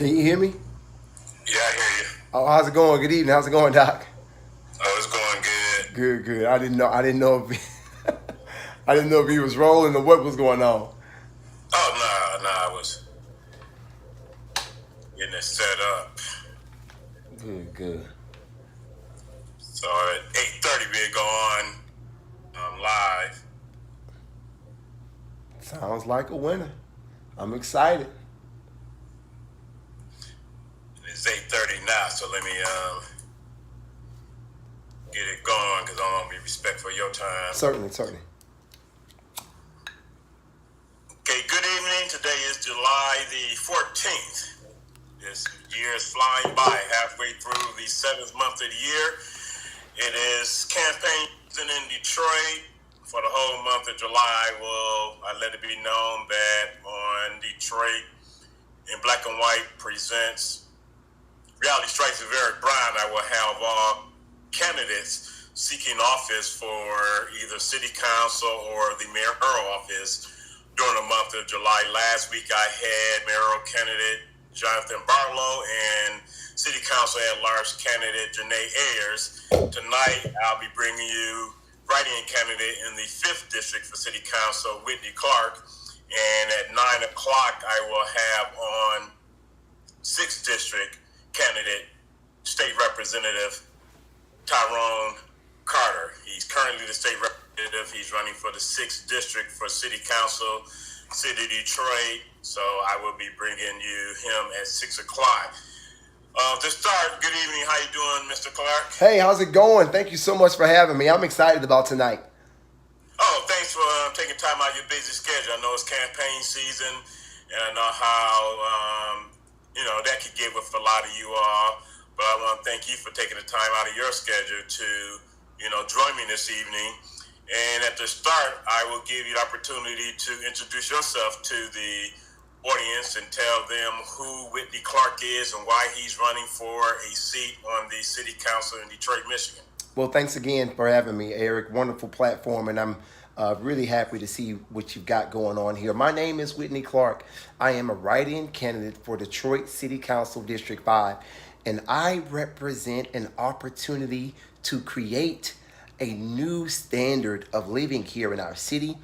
Can you hear me? Yeah, I hear you. Oh, how's it going? Good evening. How's it going, Doc? Oh, it's going good. Good, good. I didn't know. I didn't know if I didn't know if he was rolling or what was going on. Oh, no, I was getting it set up. Good, good. So at 8:30 we'll go on live. Sounds like a winner. I'm excited. It's 8:30 now, so let me get it going because I want to be respectful of your time. Certainly, certainly. Okay, good evening. Today is July the 14th. This year is flying by, halfway through the 7th month of the year. It is campaign season in Detroit. For the whole month of July, I let it be known that on Detroit in Black and White presents Reality Strikes with Eric Brown, I will have all candidates seeking office for either city council or the mayoral office during the month of July. Last week I had mayoral candidate Jonathan Barlow and city council at-large candidate Janae Ayers. Tonight I'll be bringing you write-in candidate in the 5th district for city council, Whitney Clark. And at 9 o'clock I will have on 6th district candidate, state representative Tyrone Carter. He's currently the state representative. He's running for the 6th district for city council, city of Detroit. So I will be bringing you him at 6 o'clock. To start, good evening. How you doing, Mr. Clark? Hey, how's it going? Thank you so much for having me. I'm excited about tonight. Oh, thanks for taking time out of your busy schedule. I know it's campaign season, and I know how that could get with a lot of you all. But I want to thank you for taking the time out of your schedule to join me this evening. And at the start, I will give you the opportunity to introduce yourself to the audience and tell them who Whitney Clark is and why he's running for a seat on the city council in Detroit, Michigan. Well, thanks again for having me, Eric. Wonderful platform, and I'm really happy to see what you've got going on here. My name is Whitney Clark. I am a write-in candidate for Detroit City Council District 5, and I represent an opportunity to create a new standard of living here in our city.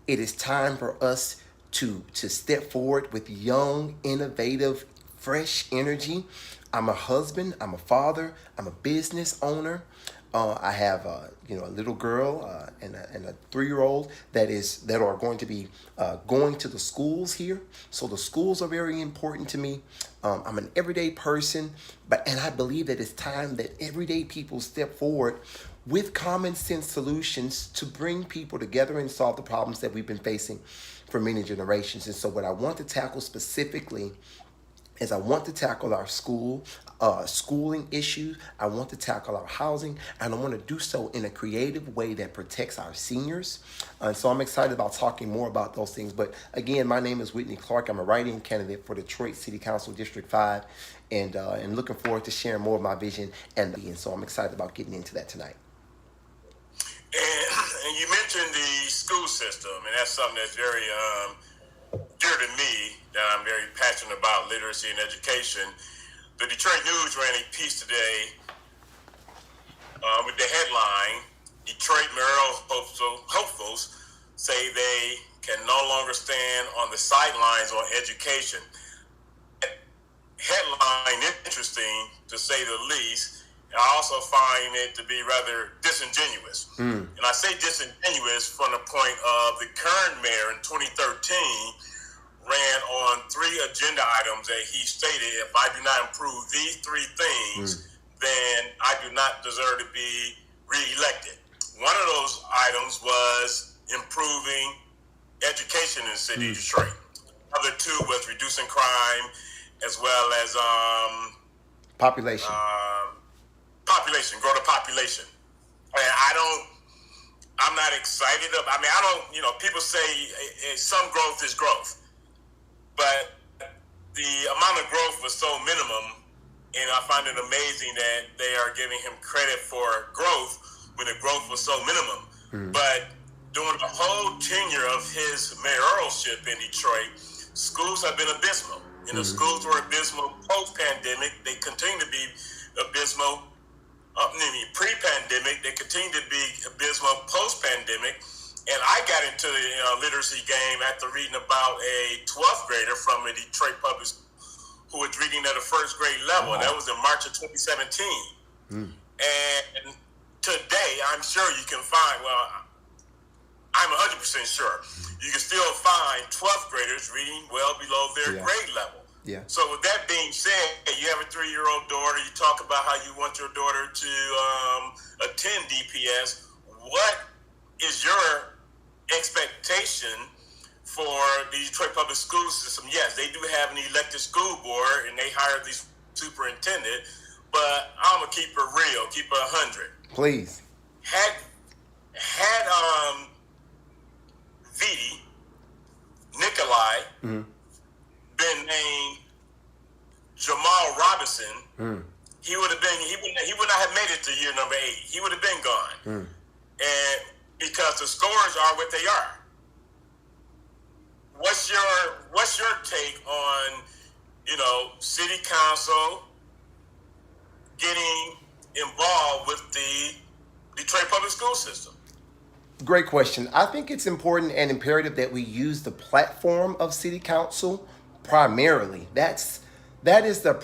It is time for us to step forward with young, innovative, fresh energy. I'm a husband, I'm a father, I'm a business owner. I have a little girl and a 3-year-old that are going to be going to the schools here. So the schools are very important to me. I'm an everyday person, and I believe that it's time that everyday people step forward with common sense solutions to bring people together and solve the problems that we've been facing for many generations. And so what I want to tackle specifically is I want to tackle our schooling issues. I want to tackle our housing, and I want to do so in a creative way that protects our seniors. And so I'm excited about talking more about those things. But again, my name is Whitney Clark. I'm a write-in candidate for Detroit City Council District 5, and looking forward to sharing more of my vision. And so I'm excited about getting into that tonight. And you mentioned the school system, and that's something that's very dear to me, that I'm very passionate about, literacy and education. The Detroit News ran a piece today with the headline, Detroit mayoral hopefuls say they can no longer stand on the sidelines on education. Headline interesting, to say the least. I also find it to be rather disingenuous. And I say disingenuous from the point of the current mayor in 2013 ran on 3 agenda items that he stated, if I do not improve these 3 things, then I do not deserve to be reelected. One of those items was improving education in the city of Detroit. Other 2 was reducing crime, as well as Population. Grow the population. And I'm not excited people say some growth is growth, but the amount of growth was so minimum, and I find it amazing that they are giving him credit for growth when the growth was so minimum. But during the whole tenure of his mayoralship in Detroit, schools have been abysmal. And the schools were abysmal post-pandemic. They continue to be abysmal. Pre-pandemic, they continue to be abysmal post-pandemic. And I got into the literacy game after reading about a 12th grader from a Detroit public school who was reading at a first grade level. Wow. That was in March of 2017. And today, I'm sure you can find, well, I'm 100% sure, you can still find 12th graders reading well below their grade level. Yeah. So with that being said, you have a 3-year-old daughter. You talk about how you want your daughter to attend DPS. What is your expectation for the Detroit public school system? Yes, they do have an elected school board, and they hire the superintendent. But I'm gonna keep it real, keep it 100. Please. Had Vidi Nikolai been named Jamal Robinson, he would not have made it to year number 8. He would have been gone. And because the scores are what they are. What's your take on, city council getting involved with the Detroit public school system? Great question. I think it's important and imperative that we use the platform of city council primarily. That's the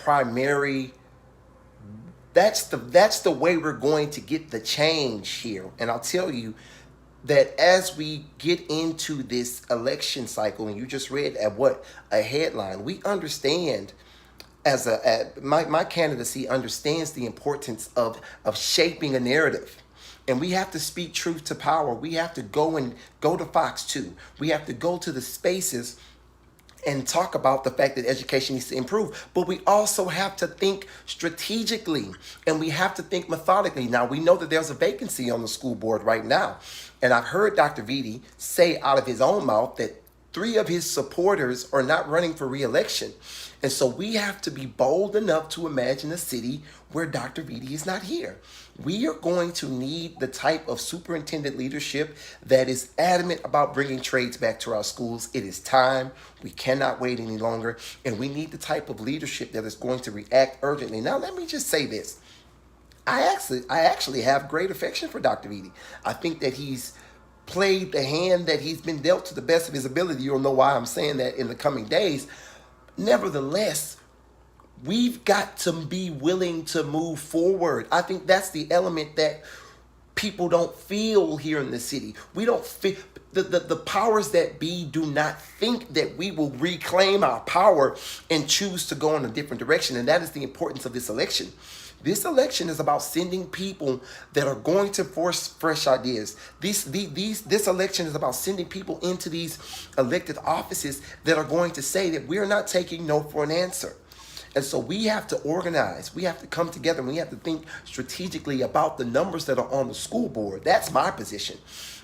way we're going to get the change here. And I'll tell you that as we get into this election cycle, and you just read a headline, we understand my candidacy understands the importance of shaping a narrative. And we have to speak truth to power. We have to go to Fox 2. We have to go to the spaces and talk about the fact that education needs to improve. But we also have to think strategically, and we have to think methodically. Now, we know that there's a vacancy on the school board right now. And I've heard Dr. Vidi say out of his own mouth that 3 of his supporters are not running for re-election. And so we have to be bold enough to imagine a city where Dr. Vidi is not here. We are going to need the type of superintendent leadership that is adamant about bringing trades back to our schools. It is time. We cannot wait any longer. And we need the type of leadership that is going to react urgently. Now, let me just say this. I actually have great affection for Dr. Vidi. I think that he's played the hand that he's been dealt to the best of his ability. You'll know why I'm saying that in the coming days. Nevertheless, we've got to be willing to move forward. I think that's the element that people don't feel here in the city. We don't feel the powers that be do not think that we will reclaim our power and choose to go in a different direction. And that is the importance of this election. This election is about sending people that are going to force fresh ideas. This election is about sending people into these elected offices that are going to say that we're not taking no for an answer. And so we have to organize. We have to come together, and we have to think strategically about the numbers that are on the school board. That's my position.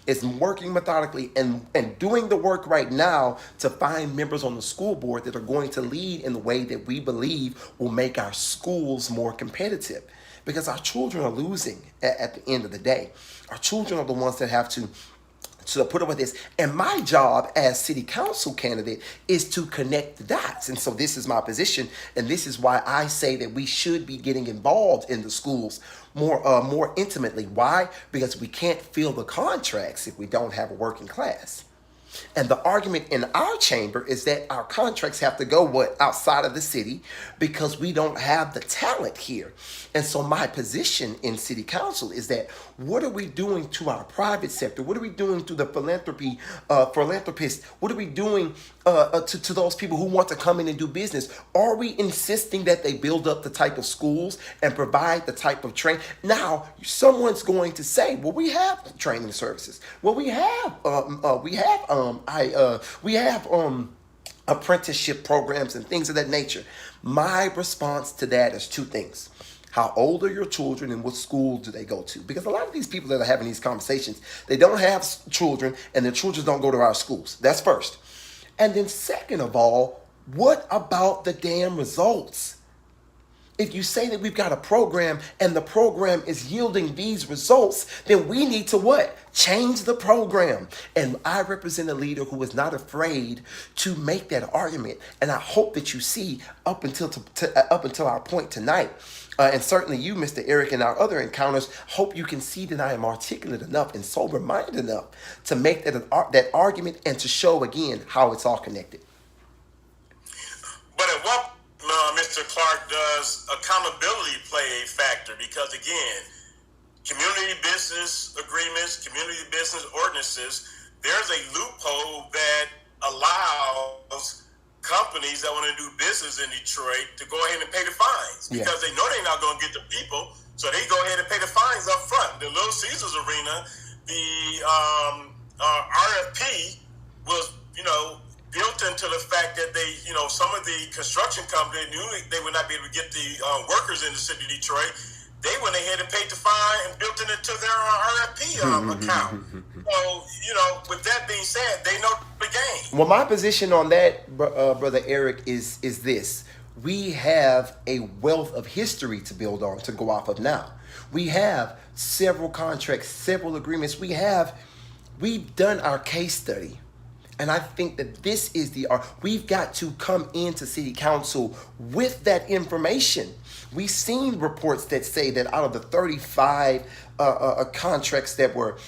It's working methodically and doing the work right now to find members on the school board that are going to lead in the way that we believe will make our schools more competitive. Because our children are losing at the end of the day. Our children are the ones that have to put up with this. And my job as city council candidate is to connect the dots. And so this is my position. And this is why I say that we should be getting involved in the schools more intimately. Why? Because we can't fill the contracts if we don't have a working class. And the argument in our chamber is that our contracts have to go outside of the city because we don't have the talent here. And so my position in city council is that what are we doing to our private sector? What are we doing to the philanthropists? What are we doing to those people who want to come in and do business? Are we insisting that they build up the type of schools and provide the type of training? Now, someone's going to say, well, we have training services. Well, we have apprenticeship programs and things of that nature. My response to that is 2 things. How old are your children and what school do they go to? Because a lot of these people that are having these conversations, they don't have children and their children don't go to our schools. That's first. And then second of all, what about the damn results? If you say that we've got a program and the program is yielding these results, then we need to what? Change the program. And I represent a leader who is not afraid to make that argument. And I hope that you see up until our point tonight. And certainly you, Mr. Eric, and our other encounters, hope you can see that I am articulate enough and sober-minded enough to make that argument and to show again how it's all connected. But at what Mr. Clark, does accountability play a factor? Because again, community business agreements, community business ordinances, there's a loophole that allows companies that want to do business in Detroit to go ahead and pay the fines because they know they're not going to get the people, so they go ahead and pay the fines up front. The Little Caesars Arena, the RFP was, built into the fact that they, some of the construction companies knew they would not be able to get the workers in the city of Detroit. They went ahead and paid the fine and built it into their RFP account. So, with that being said, they know the game. Well, my position on that, Brother Eric, is this. We have a wealth of history to build on, to go off of now. We have several contracts, several agreements. We've done our case study. And I think that this is we've got to come into city council with that information. We've seen reports that say that out of the 35 contracts that were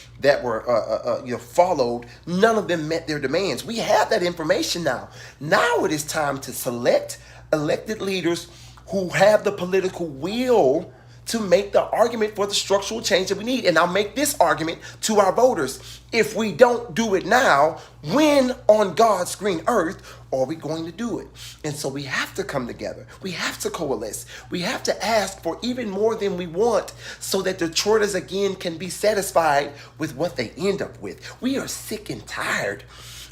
followed, none of them met their demands. We have that information now. Now it is time to select elected leaders who have the political will to make the argument for the structural change that we need. And I'll make this argument to our voters. If we don't do it now, when on God's green earth are we going to do it? And so we have to come together. We have to coalesce. We have to ask for even more than we want so that Detroiters again can be satisfied with what they end up with. We are sick and tired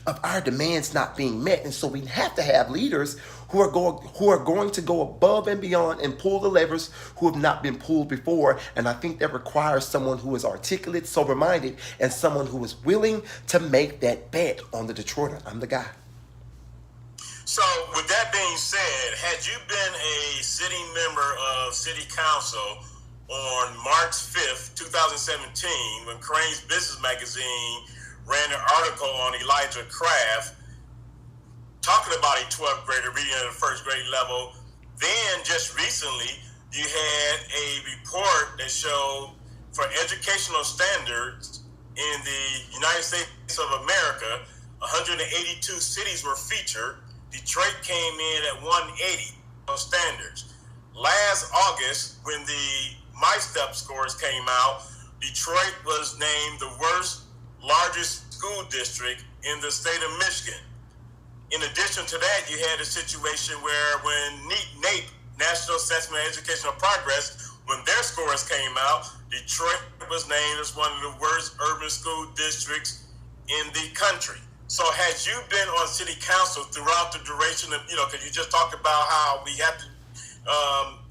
of our demands not being met. And so we have to have leaders who are going to go above and beyond and pull the levers who have not been pulled before. And I think that requires someone who is articulate, sober-minded, and someone who is willing to make that bet on the Detroiter. I'm the guy. So with that being said, had you been a sitting member of City Council on March 5th, 2017, when Crane's Business Magazine ran an article on Elijah Craft talking about a 12th grader reading at the first grade level, then just recently you had a report that showed for educational standards in the United States of America, 182 cities were featured. Detroit came in at 180 on standards. Last August, when the MyStep scores came out, Detroit was named the largest school district in the state of Michigan. In addition to that, you had a situation where when NAEP, National Assessment of Educational Progress, when their scores came out, Detroit was named as one of the worst urban school districts in the country. So had you been on city council throughout the duration of, because you just talked about how we have to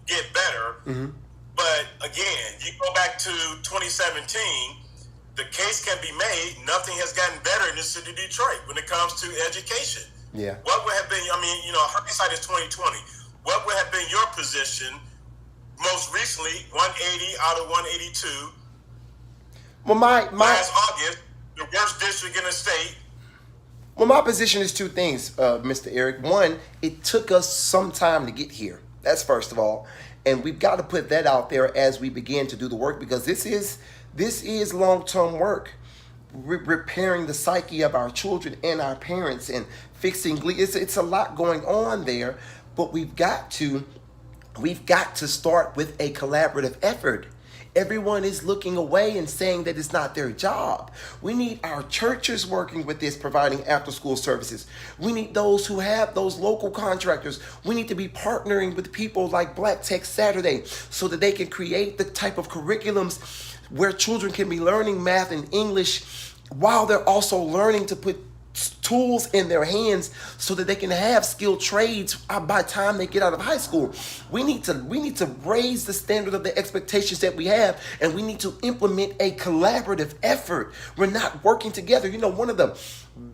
get better. Mm-hmm. But again, you go back to 2017, the case can be made. Nothing has gotten better in the city of Detroit when it comes to education. Yeah. What would have been, hindsight is 2020. What would have been your position most recently, 180 out of 182? Well, last August, the worst district in the state. Well, my position is two things, Mr. Eric. One, it took us some time to get here. That's first of all. And we've got to put that out there as we begin to do the work, because this is long-term work. Repairing the psyche of our children and our parents and fixing it's a lot going on there, but we've got to start with a collaborative effort. Everyone is looking away and saying that it's not their job. We need our churches working with this, providing after-school services. We need those who have those local contractors. We need to be partnering with people like Black Tech Saturday so that they can create the type of curriculums where children can be learning math and English while they're also learning to put tools in their hands so that they can have skilled trades by the time they get out of high school. We need to raise the standard of the expectations that we have, and we need to implement a collaborative effort. We're not working together. One of the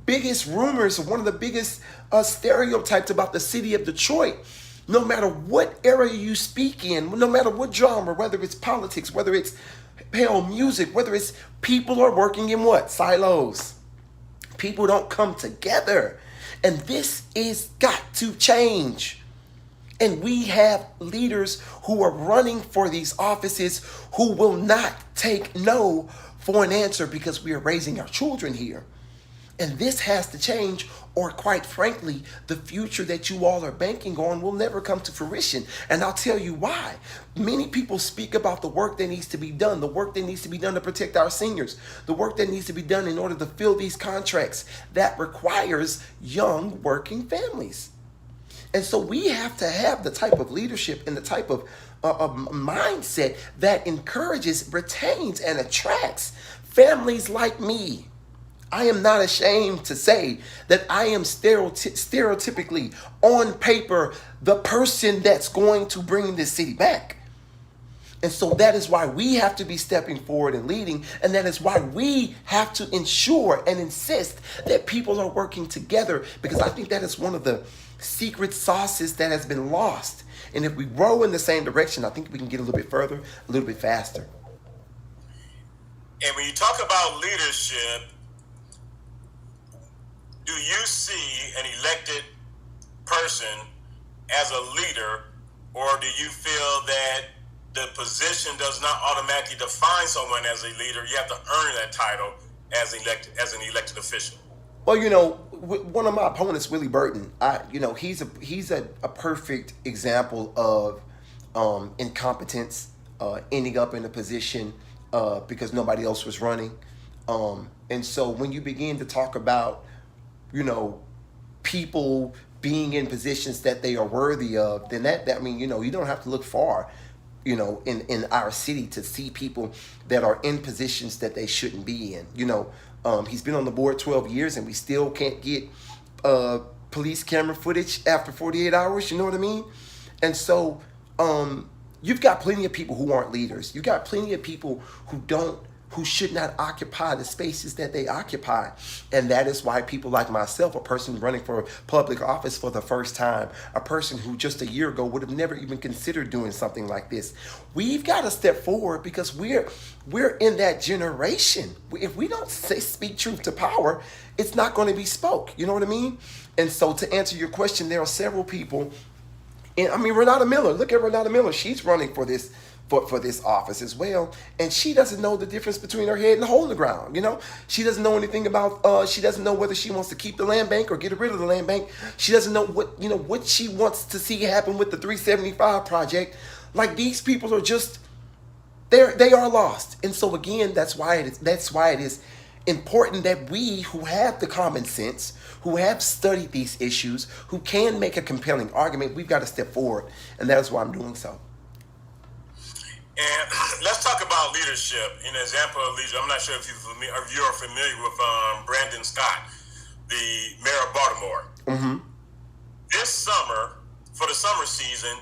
biggest rumors, one of the biggest stereotypes about the city of Detroit, No matter what area you speak in, no matter what genre, whether it's politics, whether it's hell music, whether it's people are working in what? Silos. People don't come together. And this is got to change. And we have leaders who are running for these offices who will not take no for an answer because we are raising our children here. And this has to change, or quite frankly, the future that you all are banking on will never come to fruition. And I'll tell you why. Many people speak about the work that needs to be done, the work that needs to be done to protect our seniors, the work that needs to be done in order to fill these contracts. That requires young working families. And so we have to have the type of leadership and the type of mindset that encourages, retains, and attracts families like me. I am not ashamed to say that I am stereotypically, on paper, the person that's going to bring this city back. And so that is why we have to be stepping forward and leading. And that is why we have to ensure and insist that people are working together, because I think that is one of the secret sauces that has been lost. And if we row in the same direction, I think we can get a little bit further, a little bit faster. And when you talk about leadership, do you see an elected person as a leader, or do you feel that the position does not automatically define someone as a leader? You have to earn that title as an elected official. Well, you know, one of my opponents, Willie Burton, he's a perfect example of incompetence, ending up in a position because nobody else was running. And so when you begin to talk about, people being in positions that they are worthy of, then that mean, you don't have to look far, in our city to see people that are in positions that they shouldn't be in. He's been on the board 12 years and we still can't get police camera footage after 48 hours. You know what I mean? And so you've got plenty of people who aren't leaders. You got plenty of people who should not occupy the spaces that they occupy. And that is why people like myself, a person running for public office for the first time, a person who just a year ago would have never even considered doing something like this, we've got to step forward because we're in that generation. If we don't speak truth to power, it's not going to be spoke. You know what I mean? And so to answer your question, there are several people. And Renata Miller, look at Renata Miller. She's running for this office as well, and she doesn't know the difference between her head and the hole in the ground. She doesn't know anything about. She doesn't know whether she wants to keep the land bank or get rid of the land bank. She doesn't know what she wants to see happen with the 375 project. Like, these people are just they are lost, and so again, that's why it is important that we who have the common sense, who have studied these issues, who can make a compelling argument, we've got to step forward, and that is why I'm doing so. And let's talk about leadership. An example of leadership, I'm not sure if you're familiar with Brandon Scott, the mayor of Baltimore. Mm-hmm. This summer, for the summer season,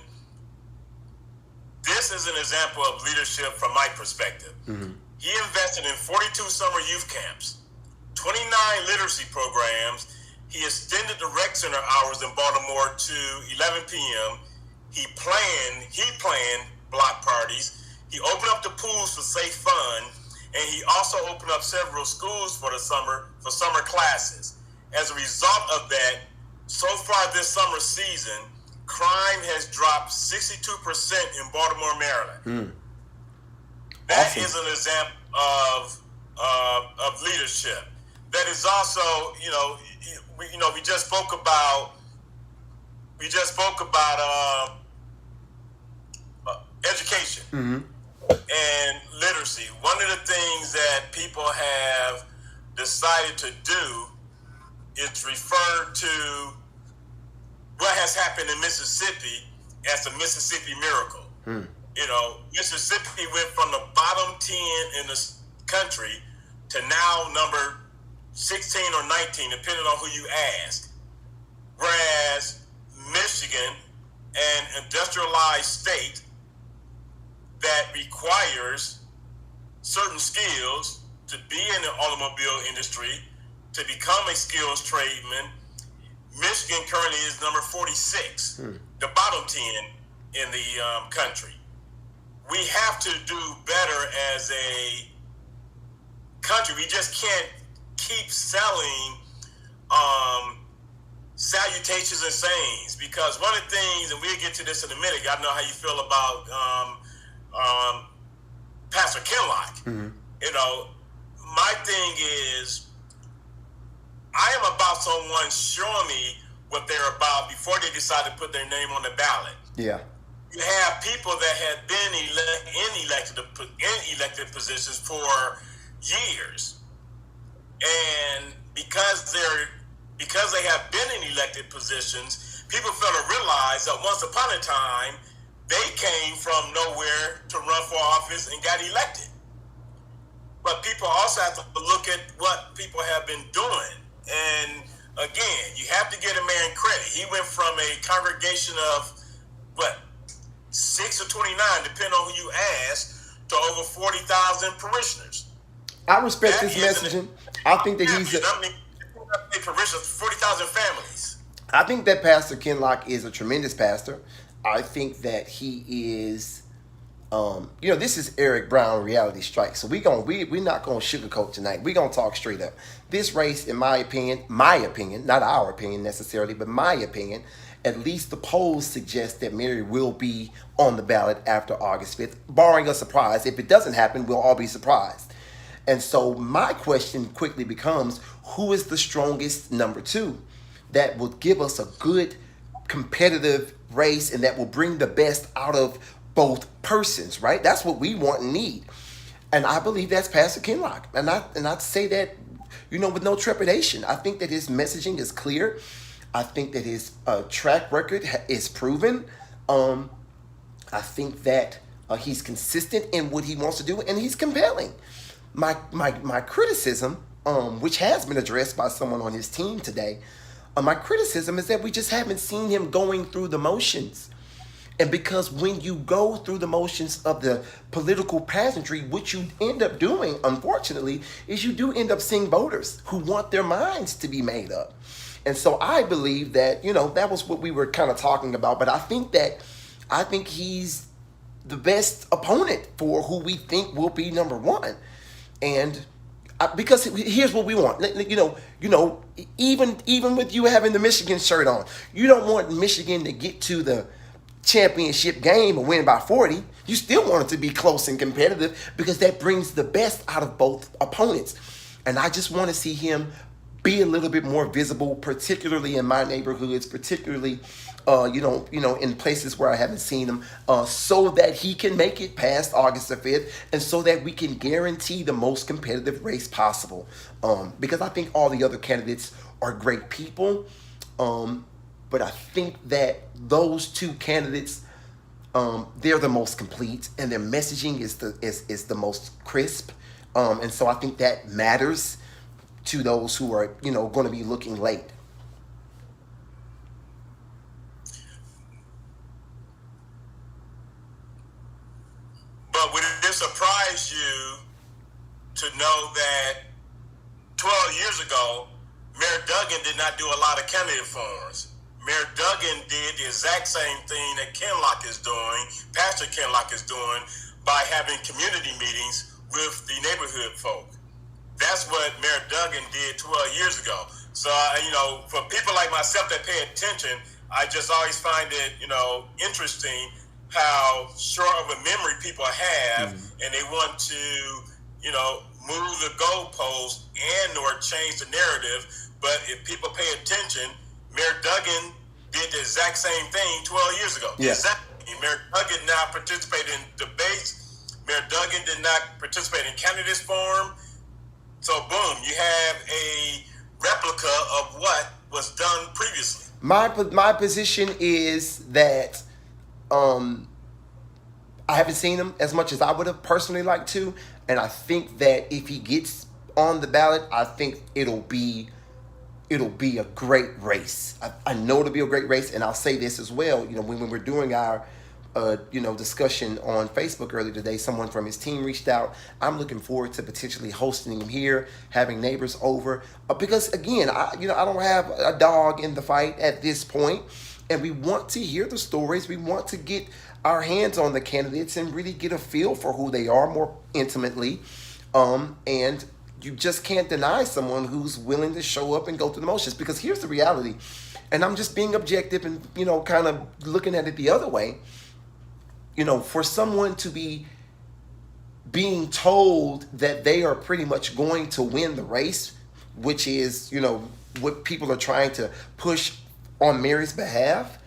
this is an example of leadership from my perspective. Mm-hmm. He invested in 42 summer youth camps, 29 literacy programs. He extended the rec center hours in Baltimore to 11 p.m. He planned block parties. He opened up the pools for safe fun, and he also opened up several schools for summer classes. As a result of that, so far this summer season, crime has dropped 62% in Baltimore, Maryland. That Awesome. is an example of leadership. That is also, we just spoke about education. Mm-hmm. And literacy. One of the things that people have decided to do is refer to what has happened in Mississippi as the Mississippi miracle. Mississippi went from the bottom 10 in the country to now number 16 or 19, depending on who you ask. Whereas Michigan, an industrialized state that requires certain skills to be in the automobile industry, to become a skills tradesman, Michigan currently is number 46, the bottom 10 in the country. We have to do better as a country. We just can't keep selling salutations and sayings, because one of the things, and we'll get to this in a minute, I know how you feel about Pastor Kinlock. You know, my thing is, I am about someone showing me what they're about before they decide to put their name on the ballot. Yeah. You have people that have been in elected positions for years, and because they have been in elected positions, people fail to realize that once upon a time they came from nowhere to run for office and got elected. But people also have to look at what people have been doing. And again, you have to give a man credit. He went from a congregation of, 6 or 29, depending on who you ask, to over 40,000 parishioners. I respect his messaging. I think that he's parishioners, 40,000 families. I think that Pastor Kinlock is a tremendous pastor. I think that he is, this is Eric Brown Reality Strike. So we're not gonna sugarcoat tonight. We're gonna talk straight up. This race, in my opinion, not our opinion necessarily, but my opinion, at least the polls suggest that Mary will be on the ballot after August 5th, barring a surprise. If it doesn't happen, we'll all be surprised. And so my question quickly becomes, who is the strongest number two that will give us a good competitive race and that will bring the best out of both persons, right? That's what we want and need. And I believe that's Pastor Kinlock. And I say that, with no trepidation. I think that his messaging is clear. I think that his track record is proven. I think that he's consistent in what he wants to do, and he's compelling. My criticism, which has been addressed by someone on his team today, my criticism is that we just haven't seen him going through the motions. And because when you go through the motions of the political pageantry, what you end up doing, unfortunately, is you do end up seeing voters who want their minds to be made up. And so I believe that, that was what we were kind of talking about. But I think he's the best opponent for who we think will be number one. And because here's what we want, even with you having the Michigan shirt on, you don't want Michigan to get to the championship game and win by 40. You still want it to be close and competitive because that brings the best out of both opponents. And I just want to see him be a little bit more visible, particularly in my neighborhoods, particularly in places where I haven't seen him, so that he can make it past August the 5th, and so that we can guarantee the most competitive race possible. Because I think all the other candidates are great people, but I think that those two candidates, they're the most complete, and their messaging is the most crisp, and so I think that matters to those who are going to be looking late. But would it surprise you to know that 12 years ago, Mayor Duggan did not do a lot of candidate forums? Mayor Duggan did the exact same thing that Kinlock is doing, Pastor Kinlock is doing, by having community meetings with the neighborhood folk. That's what Mayor Duggan did 12 years ago. So, for people like myself that pay attention, I just always find it, interesting how short of a memory people have, and they want to, move the goalpost and or change the narrative. But if people pay attention, Mayor Duggan did the exact same thing 12 years ago. Yeah. Exactly. Mayor Duggan did not participate in debates. Mayor Duggan did not participate in candidates forum. So boom, you have a replica of what was done previously. My position is that I haven't seen him as much as I would have personally liked to, and I think that if he gets on the ballot, I think it'll be a great race. I know it'll be a great race, and I'll say this as well. When we're doing our discussion on Facebook earlier today. Someone from his team reached out. I'm looking forward to potentially hosting him here, having neighbors over, because again, I don't have a dog in the fight at this point, and we want to hear the stories. We want to get our hands on the candidates and really get a feel for who they are more intimately, and you just can't deny someone who's willing to show up and go through the motions. Because here's the reality, and I'm just being objective and kind of looking at it the other way. For someone to be being told that they are pretty much going to win the race, which is what people are trying to push on Mary's behalf,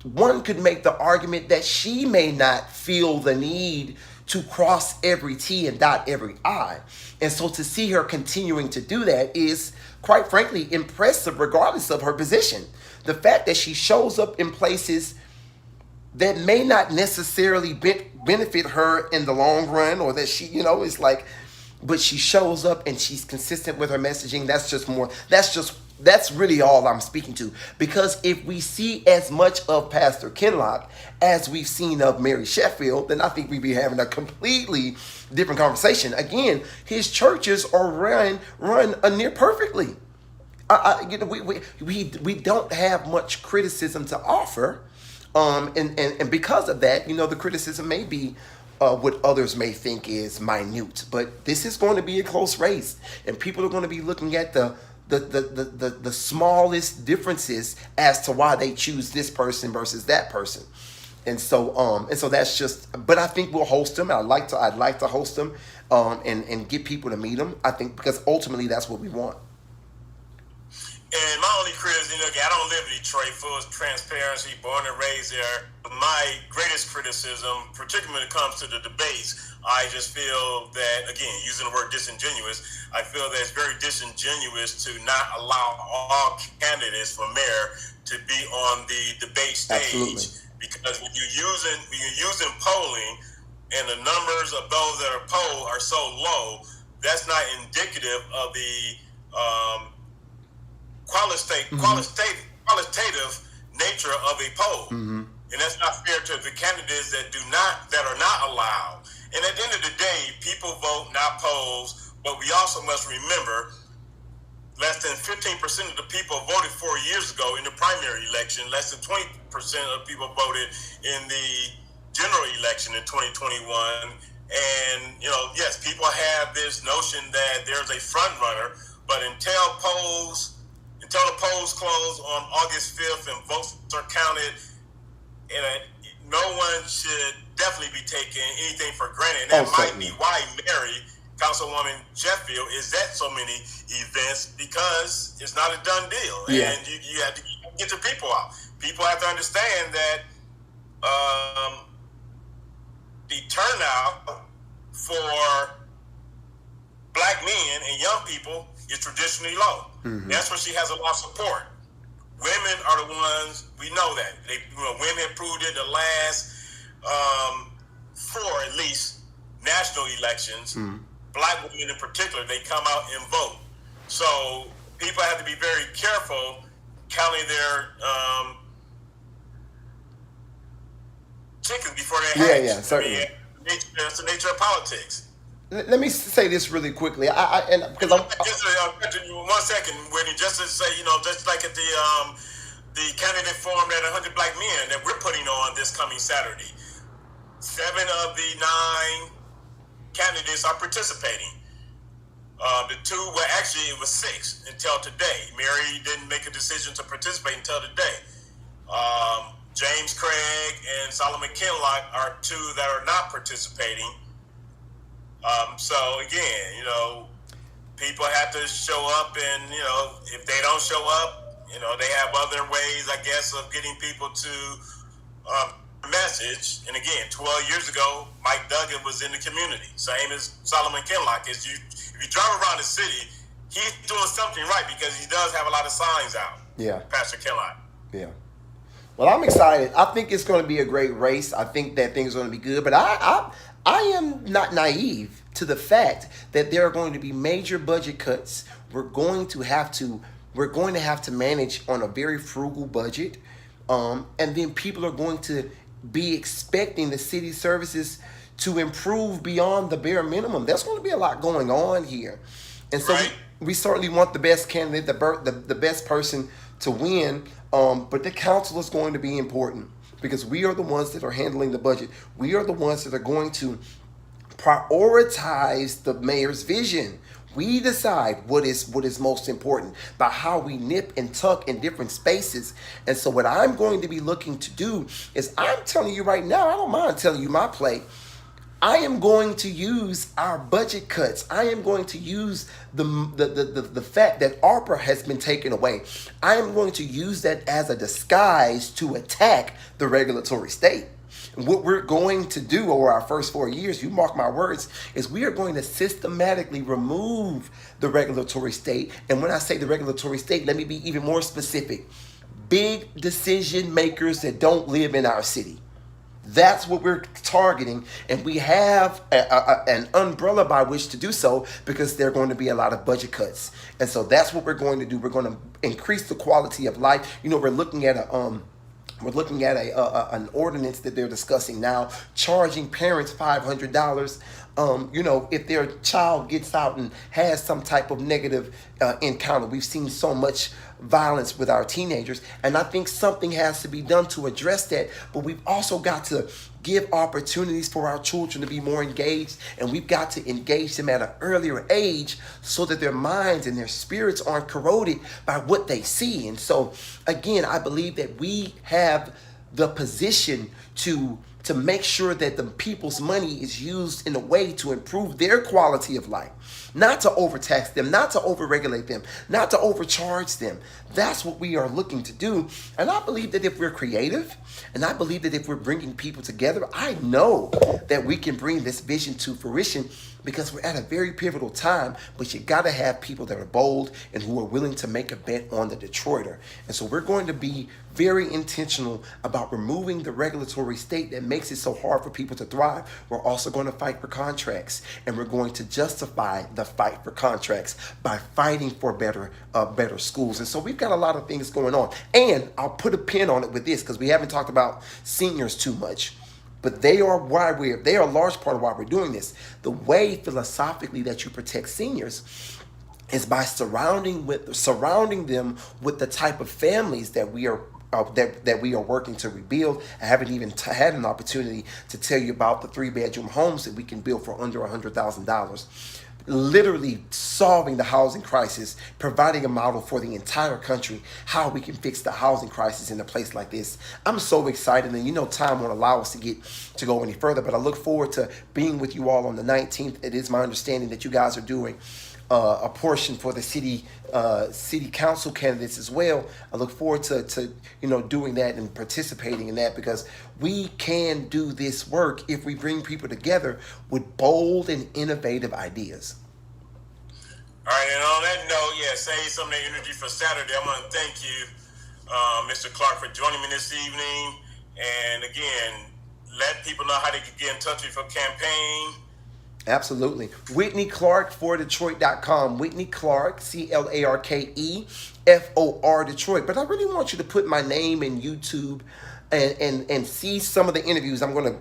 one could make the argument that she may not feel the need to cross every T and dot every I. And so to see her continuing to do that is, quite frankly, impressive regardless of her position. The fact that she shows up in places that may not necessarily benefit her in the long run, or that she, is like, but she shows up and she's consistent with her messaging. That's really all I'm speaking to. Because if we see as much of Pastor Kinlock as we've seen of Mary Sheffield, then I think we'd be having a completely different conversation. Again, his churches are run near perfectly. We don't have much criticism to offer, and because of that, the criticism may be what others may think is minute, but this is going to be a close race, and people are going to be looking at the smallest differences as to why they choose this person versus that person. And so that's just, but I think we'll host them. I'd like to host them, and get people to meet them. I think, because ultimately that's what we want. And my only criticism, I don't live in Detroit, full of transparency, born and raised there. My greatest criticism, particularly when it comes to the debates, I just feel that, again, using the word disingenuous, I feel that it's very disingenuous to not allow all candidates for mayor to be on the debate stage. Absolutely. Because when you're using polling and the numbers of those that are polled are so low, that's not indicative of the qualitative nature of a poll. Mm-hmm. And that's not fair to the candidates that are not allowed. And at the end of the day, people vote, not polls. But we also must remember, less than 15% of the people voted 4 years ago in the primary election. Less than 20% of people voted in the general election in 2021. And, yes, people have this notion that there's a front runner, but until the polls close on August 5th and votes are counted, no one should definitely be taking anything for granted. And that might be why Mary, Councilwoman Sheffield, is at so many events, because it's not a done deal. Yeah. And you have to get your people out. People have to understand that the turnout for black men and young people is traditionally low. Mm-hmm. That's where she has a lot of support. Women are the ones, we know that. Women have proved it the last 4, at least, national elections. Mm-hmm. Black women in particular, they come out and vote. So people have to be very careful counting their chickens before they hatch. Yeah, certainly. That's the nature of politics. Let me say this really quickly. Because I'm just 1 second, Whitney. Just to say, just like at the candidate forum that 100 black men that we're putting on this coming Saturday, 7 of the 9 candidates are participating. The 2, it was 6 until today. Mary didn't make a decision to participate until today. James Craig and Solomon Kinlock are 2 that are not participating. So again, people have to show up, and if they don't show up, they have other ways, I guess, of getting people to message. And again, 12 years ago, Mike Duggan was in the community, same as Solomon Kinlock. If you drive around the city, he's doing something right, because he does have a lot of signs out. Yeah, Pastor Kinlock. Yeah. Well, I'm excited. I think it's going to be a great race. I think that things are going to be good, but I am not naive to the fact that there are going to be major budget cuts. We're going to have to manage on a very frugal budget, and then people are going to be expecting the city services to improve beyond the bare minimum. There's going to be a lot going on here. And so Right. we certainly want the best candidate, the best person to win. But the council is going to be important because we are the ones that are handling the budget. We are the ones that are going to prioritize the mayor's vision. We decide what is most important by how we nip and tuck in different spaces. And so what I'm going to be looking to do is, I'm telling you right now, I don't mind telling you my play. I am going to use our budget cuts. I am going to use the fact that ARPA has been taken away. I am going to use that as a disguise to attack the regulatory state. What we're going to do over our first 4 years, you mark my words, is we are going to systematically remove the regulatory state. And when I say the regulatory state, let me be even more specific. Big decision makers that don't live in our city. That's what we're targeting, and we have an umbrella by which to do so, because there are going to be a lot of budget cuts. And so that's what we're going to do. We're going to increase the quality of life. We're looking at an ordinance that they're discussing now, charging parents $500. If their child gets out and has some type of negative encounter. We've seen so much violence with our teenagers, and I think something has to be done to address that. But we've also got to give opportunities for our children to be more engaged, and we've got to engage them at an earlier age so that their minds and their spirits aren't corroded by what they see. And so, again, I believe that we have the position to make sure that the people's money is used in a way to improve their quality of life, not to overtax them, not to overregulate them, not to overcharge them. That's what we are looking to do. And I believe that if we're creative, and I believe that if we're bringing people together, I know that we can bring this vision to fruition, because we're at a very pivotal time. But you got to have people that are bold and who are willing to make a bet on the Detroiter. And so we're going to be very intentional about removing the regulatory state that makes it so hard for people to thrive. We're also going to fight for contracts, and we're going to justify the fight for contracts by fighting for better schools. And so we've got a lot of things going on. And I'll put a pin on it with this, because we haven't talked about seniors too much. But they are a large part of why we're doing this. The way philosophically that you protect seniors is by surrounding them with the type of families that we are working to rebuild. I haven't even had an opportunity to tell you about the 3-bedroom homes that we can build for under $100,000. Literally solving the housing crisis, providing a model for the entire country, how we can fix the housing crisis in a place like this. I'm so excited, and time won't allow us to go any further, but I look forward to being with you all on the 19th. It is my understanding that you guys are doing a portion for the city council candidates as well. I look forward to doing that and participating in that, because we can do this work if we bring people together with bold and innovative ideas. All right, and on that note, save some of that energy for Saturday. I want to thank you, Mr. Clark, for joining me this evening. And again, let people know how they can get in touch with your campaign. Absolutely. Whitney Clark for Detroit.com. Whitney Clark, CLARKEFOR Detroit. But I really want you to put my name in YouTube and see some of the interviews. I'm going to,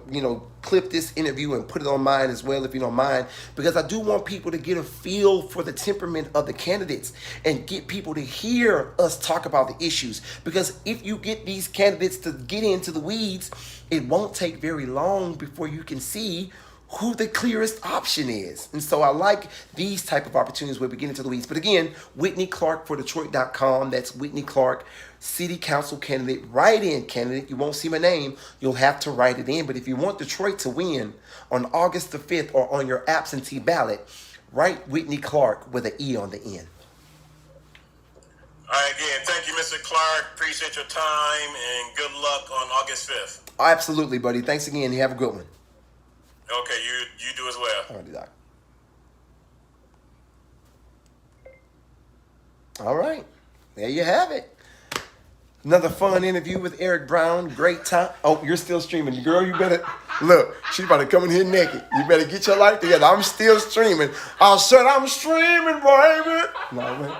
clip this interview and put it on mine as well, if you don't mind, because I do want people to get a feel for the temperament of the candidates and get people to hear us talk about the issues. Because if you get these candidates to get into the weeds, it won't take very long before you can see who the clearest option is. And so I like these type of opportunities where we get into the weeds. But again, Whitney Clark for Detroit.com. That's Whitney Clark, city council candidate, write-in candidate. You won't see my name. You'll have to write it in. But if you want Detroit to win on August the 5th or on your absentee ballot, write Whitney Clark with an E on the end. All right, again, thank you, Mr. Clark. Appreciate your time, and good luck on August 5th. Absolutely, buddy. Thanks again. You have a good one. Okay, you do as well. All right, Doc. All right. There you have it. Another fun interview with Eric Brown. Great time. Oh, you're still streaming. Girl, you better... Look, she's about to come in here naked. You better get your life together. I'm still streaming. I said I'm streaming, baby. No, man.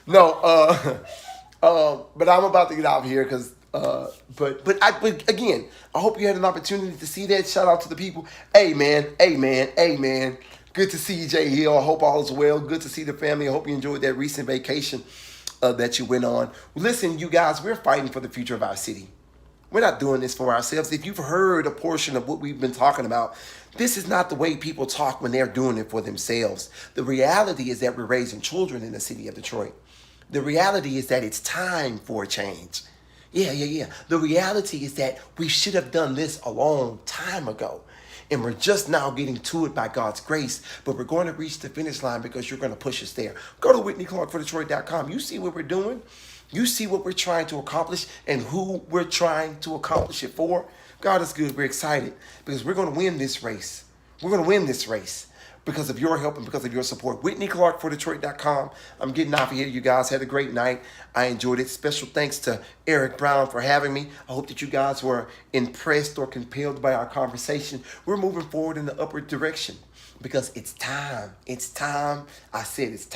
No, but I'm about to get out of here because But again, I hope you had an opportunity to see that. Shout out to the people. Amen, amen, amen. Good to see you, Jay Hill. I hope all is well. Good to see the family. I hope you enjoyed that recent vacation that you went on. Listen, you guys, we're fighting for the future of our city. We're not doing this for ourselves. If you've heard a portion of what we've been talking about, this is not the way people talk when they're doing it for themselves. The reality is that we're raising children in the city of Detroit. The reality is that it's time for a change. Yeah. The reality is that we should have done this a long time ago. And we're just now getting to it by God's grace. But we're going to reach the finish line because you're going to push us there. Go to WhitneyClarkForDetroit.com. You see what we're doing. You see what we're trying to accomplish and who we're trying to accomplish it for. God is good. We're excited because we're going to win this race. We're going to win this race because of your help and because of your support. WhitneyClarkForDetroit.com. I'm getting off of here. You guys had a great night. I enjoyed it. Special thanks to Eric Brown for having me. I hope that you guys were impressed or compelled by our conversation. We're moving forward in the upward direction because it's time. It's time. I said it's time.